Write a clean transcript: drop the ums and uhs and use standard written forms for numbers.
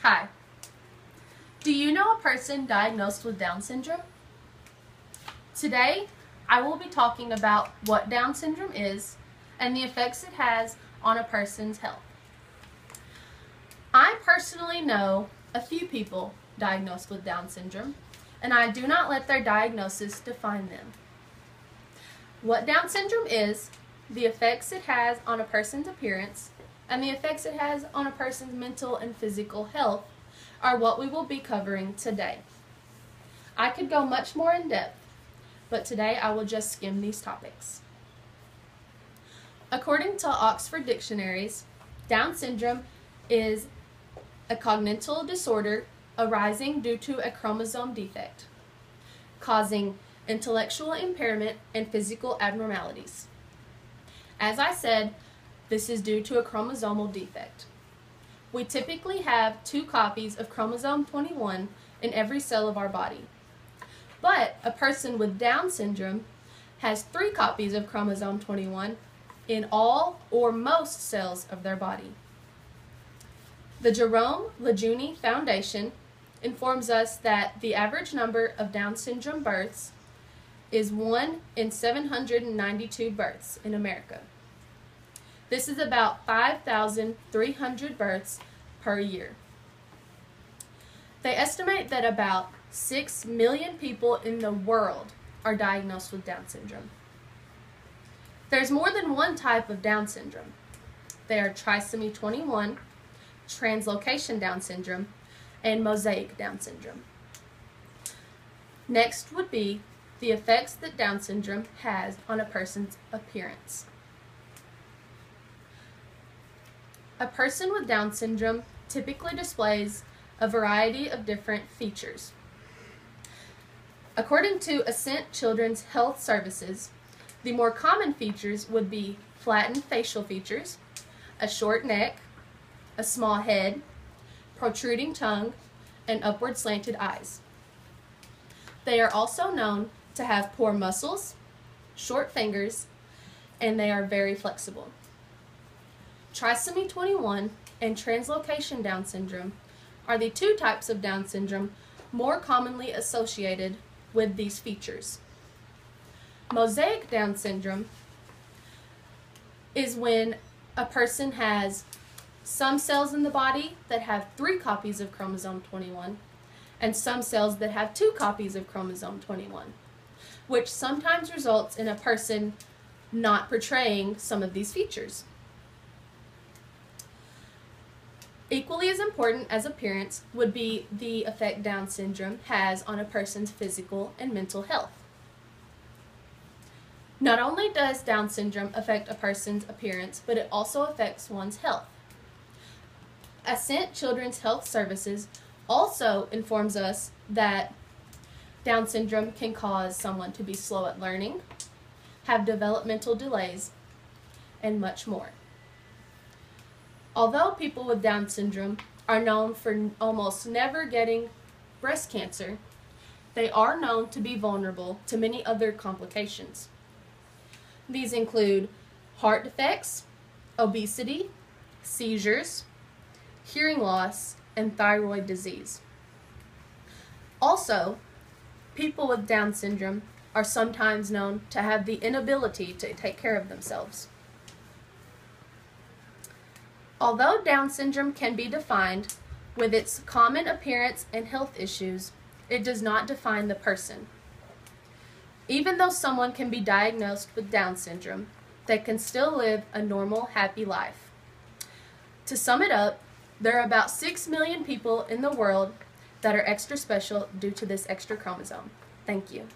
Hi. Do you know a person diagnosed with Down syndrome? Today, I will be talking about what Down syndrome is and the effects it has on a person's health. I personally know a few people diagnosed with Down syndrome, and I do not let their diagnosis define them. What Down syndrome is, the effects it has on a person's appearance, and the effects it has on a person's mental and physical health are what we will be covering today. I could go much more in depth, but today I will just skim these topics. According to Oxford dictionaries, Down syndrome is a congenital disorder arising due to a chromosome defect, causing intellectual impairment and physical abnormalities. As I said, this is due to a chromosomal defect. We typically have 2 copies of chromosome 21 in every cell of our body. But a person with Down syndrome has 3 copies of chromosome 21 in all or most cells of their body. The Jerome Lejeune Foundation informs us that the average number of Down syndrome births is 1 in 792 births in America. This is about 5,300 births per year. They estimate that about 6 million people in the world are diagnosed with Down syndrome. There's more than one type of Down syndrome. They are trisomy 21, translocation Down syndrome, and mosaic Down syndrome. Next would be the effects that Down syndrome has on a person's appearance. A person with Down syndrome typically displays a variety of different features. According to Ascent Children's Health Services, the more common features would be flattened facial features, a short neck, a small head, protruding tongue, and upward slanted eyes. They are also known to have poor muscles, short fingers, and they are very flexible. Trisomy 21 and translocation Down syndrome are the 2 types of Down syndrome more commonly associated with these features. Mosaic Down syndrome is when a person has some cells in the body that have 3 copies of chromosome 21 and some cells that have 2 copies of chromosome 21, which sometimes results in a person not portraying some of these features. Equally as important as appearance would be the effect Down syndrome has on a person's physical and mental health. Not only does Down syndrome affect a person's appearance, but it also affects one's health. Ascent Children's Health Services also informs us that Down syndrome can cause someone to be slow at learning, have developmental delays, and much more. Although people with Down syndrome are known for almost never getting breast cancer, they are known to be vulnerable to many other complications. These include heart defects, obesity, seizures, hearing loss, and thyroid disease. Also, people with Down syndrome are sometimes known to have the inability to take care of themselves. Although Down syndrome can be defined with its common appearance and health issues, it does not define the person. Even though someone can be diagnosed with Down syndrome, they can still live a normal, happy life. To sum it up, there are about 6 million people in the world that are extra special due to this extra chromosome. Thank you.